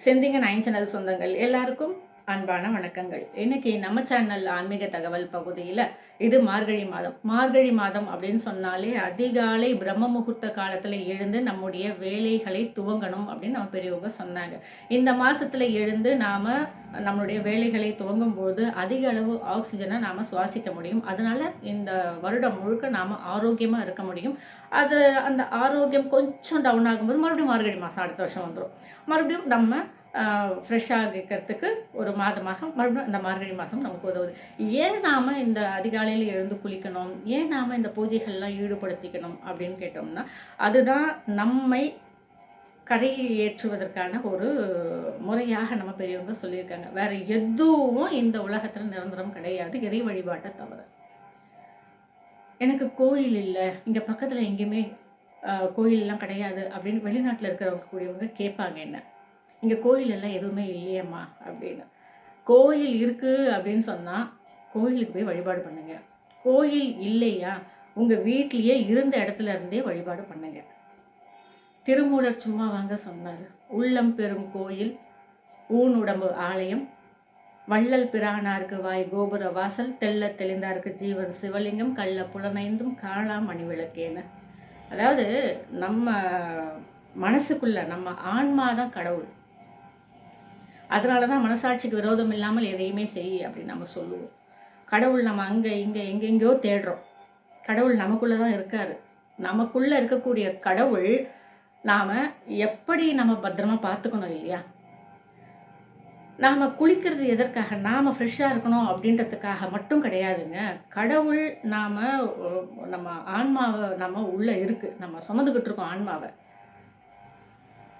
செந்திங்க 9 channel சொந்தங்கள் எல்லாருக்கும் அன்பான வணக்கங்கள். இன்னைக்கு நம்ம சேனல் ஆன்மீக தகவல் பகுதியில் இது மார்கழி மாதம். மார்கழி மாதம் அப்படின்னு சொன்னாலே அதிகாலை பிரம்ம முகூர்த்த காலத்தில் எழுந்து நம்முடைய வேலைகளை துவங்கணும் அப்படின்னு நம்ம பெரியவங்க சொன்னாங்க. இந்த மாதத்தில் எழுந்து நாம் நம்மளுடைய வேலைகளை துவங்கும் போது அதிக அளவு ஆக்சிஜனை நாம் சுவாசிக்க முடியும். அதனால இந்த வருடம் முழுக்க நாம் ஆரோக்கியமாக இருக்க முடியும். அந்த ஆரோக்கியம் கொஞ்சம் டவுன் ஆகும்போது மறுபடியும் மார்கழி மாதம் அடுத்த வருஷம் வந்துடும். மறுபடியும் நம்ம ஃப்ரெஷ்ஷாக இருக்கிறதுக்கு ஒரு மாதமாக மறுபடியும் அந்த மார்கழி மாதம் நமக்கு உதவுது. ஏன் நாம் இந்த அதிகாலையில் எழுந்து குளிக்கணும், ஏன் நாம் இந்த பூஜைகள்லாம் ஈடுபடுத்திக்கணும் அப்படின்னு கேட்டோம்னா, அதுதான் நம்மை கரை ஏற்றுவதற்கான ஒரு முறையாக நம்ம பெரியவங்க சொல்லியிருக்காங்க. வேறு எதுவும் இந்த உலகத்தில் நிரந்தரம் கிடையாது, இறை வழிபாட்டை தவிர. எனக்கு கோயில் இல்லை, இங்கே பக்கத்தில் எங்கேயுமே கோயிலெலாம் கிடையாது அப்படின்னு வெளிநாட்டில் இருக்கிறவங்க கூடியவங்க கேட்பாங்க என்ன, இங்கே கோயில் எல்லாம் எதுவுமே இல்லையம்மா அப்படின்னு. கோயில் இருக்குது அப்படின்னு சொன்னால் கோயிலுக்கு போய் வழிபாடு பண்ணுங்க. கோயில் இல்லையா, உங்கள் வீட்லேயே இருந்த இடத்துல இருந்தே வழிபாடு பண்ணுங்க. திருமூலர் சும்மா வாங்க சொன்னார். உள்ளம் பெறும் கோயில் ஊன் உடம்பு ஆலயம், வள்ளல் பிரானாருக்கு வாய் கோபுர வாசல், தெள்ள தெளிந்தாருக்கு ஜீவன் சிவலிங்கம், கள்ள புலனைந்தும் காணாம் மணிவிளக்கேன்னு. அதாவது நம்ம மனசுக்குள்ள நம்ம ஆன்மா தான் கடவுள். அதனால தான் மனசாட்சிக்கு விரோதம் இல்லாமல் எதையுமே செய் அப்படின்னு நம்ம சொல்லுவோம். கடவுள் நம்ம அங்கே இங்கே எங்கெங்கேயோ தேடுறோம். கடவுள் நமக்குள்ளே தான் இருக்கார். நமக்குள்ளே இருக்கக்கூடிய கடவுள் நாம் எப்படி நம்ம பத்திரமா பார்த்துக்கணும் இல்லையா? நாம் குளிக்கிறது எதற்காக, நாம் ஃப்ரெஷ்ஷாக இருக்கணும் அப்படின்றதுக்காக மட்டும் கிடையாதுங்க. கடவுள் நம்ம ஆன்மாவை நம்ம உள்ளே இருக்குது, நம்ம சுமந்துக்கிட்டு இருக்கோம் ஆன்மாவை.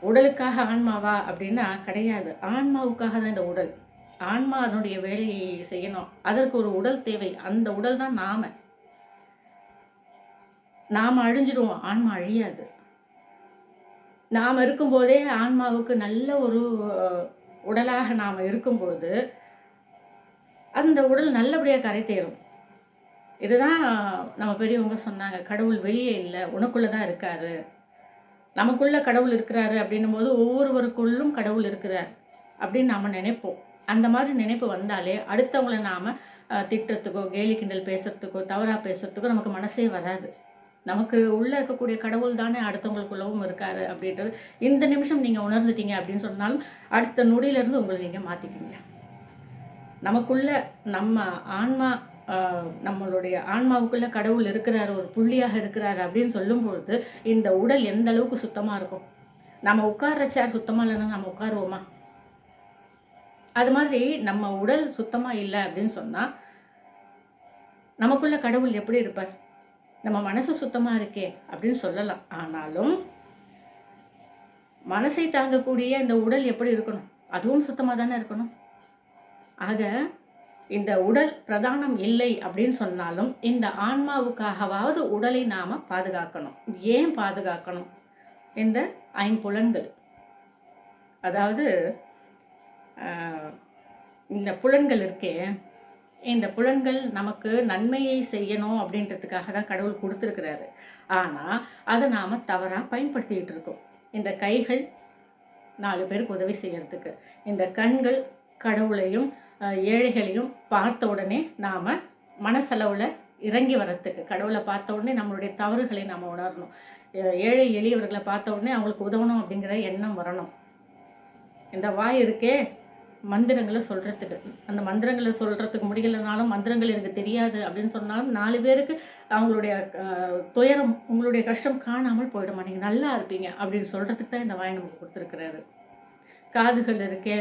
உடலுக்காக ஆன்மாவா அப்படின்னா கிடையாது. ஆன்மாவுக்காக தான் இந்த உடல். ஆன்மா அதனுடைய வேலையை செய்யணும், அதற்கு ஒரு உடல் தேவை. அந்த உடல் தான் நாம் அழிஞ்சிடுவோம், ஆன்மா அழியாது. நாம் இருக்கும்போதே ஆன்மாவுக்கு நல்ல ஒரு உடலாக நாம் இருக்கும்பொழுது அந்த உடல் நல்லபடியாக கரை தேரும். இதுதான் நம்ம பெரியவங்க சொன்னாங்க. கடவுள் வெளியே இல்லை, உனக்குள்ளே தான் இருக்காரு. நமக்குள்ள கடவுள் இருக்கிறாரு அப்படின்னும் போது ஒவ்வொருவருக்குள்ளும் கடவுள் இருக்கிறார் அப்படின்னு நாம் நினைப்போம். அந்த மாதிரி நினைப்பு வந்தாலே அடுத்தவங்களை நாம் திட்டத்துக்கோ கேலி கிண்டல் பேசுறதுக்கோ தவறாக பேசுறதுக்கோ நமக்கு மனசே வராது. நமக்கு உள்ளே இருக்கக்கூடிய கடவுள் தானே அடுத்தவங்களுக்குள்ளவும் இருக்காரு அப்படின்றது இந்த நிமிஷம் நீங்கள் உணர்ந்துட்டீங்க அப்படின்னு சொன்னாலும் அடுத்த நொடியிலேருந்து உங்களை நீங்கள் மாற்றிக்கிங்க. நமக்குள்ள நம்ம ஆன்மா நம்மளுடைய ஆன்மாவுக்குள்ள கடவுள் இருக்கிறார், ஒரு புள்ளியாக இருக்கிறார் அப்படின்னு சொல்லும்பொழுது இந்த உடல் எந்த அளவுக்கு சுத்தமாக இருக்கும். நம்ம உட்கார்ற சேர் சுத்தமாக இல்லைன்னா நம்ம உட்காருவோமா? அது மாதிரி நம்ம உடல் சுத்தமாக இல்லை அப்படின்னு சொன்னால் நமக்குள்ள கடவுள் எப்படி இருப்பார்? நம்ம மனசு சுத்தமாக இருக்கே அப்படின்னு சொல்லலாம். ஆனாலும் மனசை தாங்கக்கூடிய இந்த உடல் எப்படி இருக்கணும்? அதுவும் சுத்தமாக தானே இருக்கணும். ஆக இந்த உடல் பிரதானம் இல்லை அப்படின்னு சொன்னாலும் இந்த ஆன்மாவுக்காகவாவது உடலை நாம் பாதுகாக்கணும். ஏன் பாதுகாக்கணும்? இந்த ஐம்புலன்கள், அதாவது இந்த புலன்கள் இருக்கே, இந்த புலன்கள் நமக்கு நன்மையை செய்யணும் அப்படின்றதுக்காக தான் கடவுள் கொடுத்துருக்கிறாரு. ஆனால் அதை நாம் தவறாக பயன்படுத்திக்கிட்டு இருக்கோம். இந்த கைகள் 4 பேருக்கு உதவி செய்யறதுக்கு, இந்த கண்கள் கடவுளையும் ஏழைகளையும் பார்த்த உடனே நாம் மனசளவில் இறங்கி வரத்துக்கு, கடவுளை பார்த்த உடனே நம்மளுடைய தவறுகளை நாம் உணரணும். ஏழை எளியவர்களை பார்த்த உடனே அவங்களுக்கு உதவணும் அப்படிங்கிற எண்ணம் வரணும். இந்த வாய் இருக்கே மந்திரங்களை சொல்கிறதுக்கு, அந்த மந்திரங்களை சொல்கிறதுக்கு முடியலைனாலும் மந்திரங்கள் எனக்கு தெரியாது அப்படின்னு சொன்னாலும் 4 பேருக்கு அவங்களுடைய துயரம், உங்களுடைய கஷ்டம் காணாமல் போயிடுமா, நீங்கள் நல்லா இருப்பீங்க அப்படின்னு சொல்கிறதுக்கு தான் இந்த வாய் நமக்கு கொடுத்துருக்குறாரு. காதுகள் இருக்கே,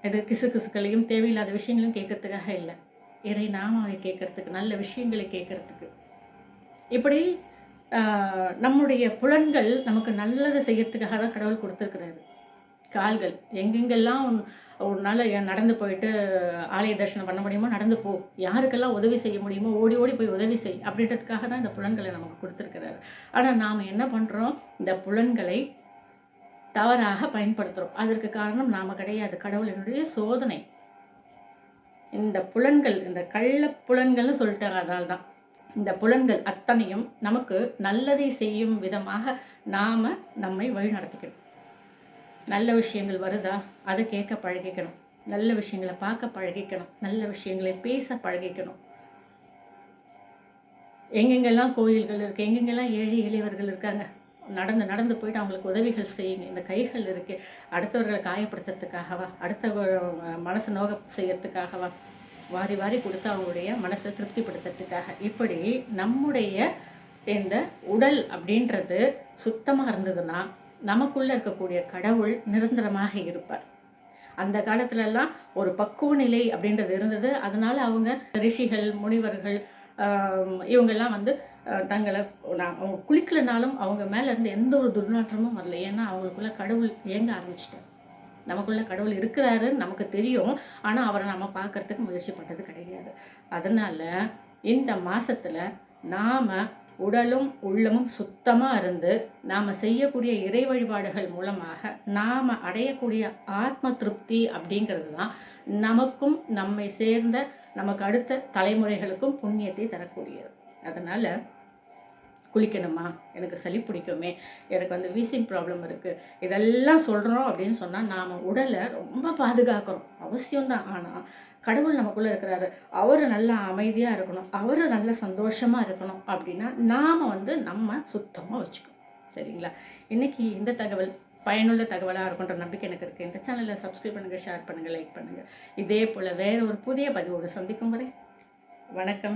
இது கிசு கிசுக்களையும் தேவையில்லாத விஷயங்களையும் கேட்கறதுக்காக இல்லை, இறை நாமாவை கேட்கறதுக்கு, நல்ல விஷயங்களை கேட்கறதுக்கு. இப்படி நம்முடைய புலன்கள் நமக்கு நல்லது செய்யறதுக்காக தான் கடவுள் கொடுத்துருக்கிறாரு. கால்கள் எங்கெங்கெல்லாம் ஒரு நாள் நடந்து போயிட்டு ஆலய தரிசனம் பண்ண முடியுமோ நடந்து போ, யாருக்கெல்லாம் உதவி செய்ய முடியுமோ ஓடி ஓடி போய் உதவி செய் அப்படின்றதுக்காக தான் இந்த புலன்களை நமக்கு கொடுத்துருக்கிறாரு. ஆனால் நாம் என்ன பண்ணுறோம்? இந்த புலன்களை தவறாக பயன்படுத்துகிறோம். அதற்கு காரணம் நாம் கிடையாது, கடவுளினுடைய சோதனை. இந்த புலன்கள், இந்த கள்ள புலன்கள்னு சொல்லிட்டாங்க. அதனால்தான் இந்த புலன்கள் அத்தனையும் நமக்கு நல்லதை செய்யும் விதமாக நாம் நம்மை வழி நடத்திக்கணும். நல்ல விஷயங்கள் வருதா, அதை கேட்க பழகிக்கணும். நல்ல விஷயங்களை பார்க்க பழகிக்கணும். நல்ல விஷயங்களை பேச பழகிக்கணும். எங்கெங்கெல்லாம் கோயில்கள் இருக்குது, எங்கெங்கெல்லாம் ஏழை எளியவர்கள் இருக்காங்க, நடந்து நடந்து போயிட்டு அவங்களுக்கு உதவிகள் செய்யுங்க. இந்த கைகள் இருக்குது, அடுத்தவர்களை காயப்படுத்துறதுக்காகவா, அடுத்தவங்க மனசை நோக செய்யறதுக்காகவா, வாரி வாரி கொடுத்து அவங்களுடைய மனசை திருப்திப்படுத்துறதுக்காக. இப்படி நம்முடைய இந்த உடல் அப்படின்றது சுத்தமாக இருந்ததுன்னா நமக்குள்ளே இருக்கக்கூடிய கடவுள் நிரந்தரமாக இருப்பார். அந்த காலத்துலலாம் ஒரு பக்குவ நிலை அப்படின்றது இருந்தது. அதனால அவங்க ரிஷிகள், முனிவர்கள், இவங்கெல்லாம் வந்து தங்களை அவங்க குளிக்கலைனாலும் அவங்க மேலே இருந்து எந்த ஒரு துர்நாற்றமும் வரல. ஏன்னா அவங்களுக்குள்ள கடவுள் இயங்க ஆரம்பிச்சிட்டார். நமக்குள்ள கடவுள் இருக்கிறாருன்னு நமக்கு தெரியும், ஆனால் அவரை நம்ம பார்க்கறதுக்கு முயற்சி பண்ணுறது கிடையாது. அதனால் இந்த மாதத்தில் நாம் உடலும் உள்ளமும் சுத்தமாக இருந்து நாம் செய்யக்கூடிய இறை வழிபாடுகள் மூலமாக நாம் அடையக்கூடிய ஆத்ம திருப்தி அப்படிங்கிறது தான் நமக்கும் நம்மை சேர்ந்த நமக்கு அடுத்த தலைமுறைகளுக்கும் புண்ணியத்தை தரக்கூடியது. அதனால் குளிக்கணுமா, எனக்கு சளி பிடிக்குமே, எனக்கு வந்து வீசிங் ப்ராப்ளம் இருக்குது, இதெல்லாம் சொல்கிறோம் அப்படின்னு சொன்னால் நாம் உடலை ரொம்ப பாதுகாக்கிறோம், அவசியம்தான். ஆனால் கடவுள் நமக்குள்ளே இருக்கிறாரு, அவர் நல்லா அமைதியாக இருக்கணும், அவர் நல்ல சந்தோஷமாக இருக்கணும் அப்படின்னா நாம் வந்து நம்ம சுத்தமாக வச்சுக்கணும். சரிங்களா? இன்றைக்கி இந்த தகவல் பயனுள்ள தகவலாக இருக்குன்ற நம்பிக்கை எனக்கு இருக்குது. இந்த சேனலை சப்ஸ்கிரைப் பண்ணுங்கள், ஷேர் பண்ணுங்கள், லைக் பண்ணுங்கள். இதே போல் வேறு ஒரு புதிய பதிவோடு சந்திக்கும் வரை வணக்கம்.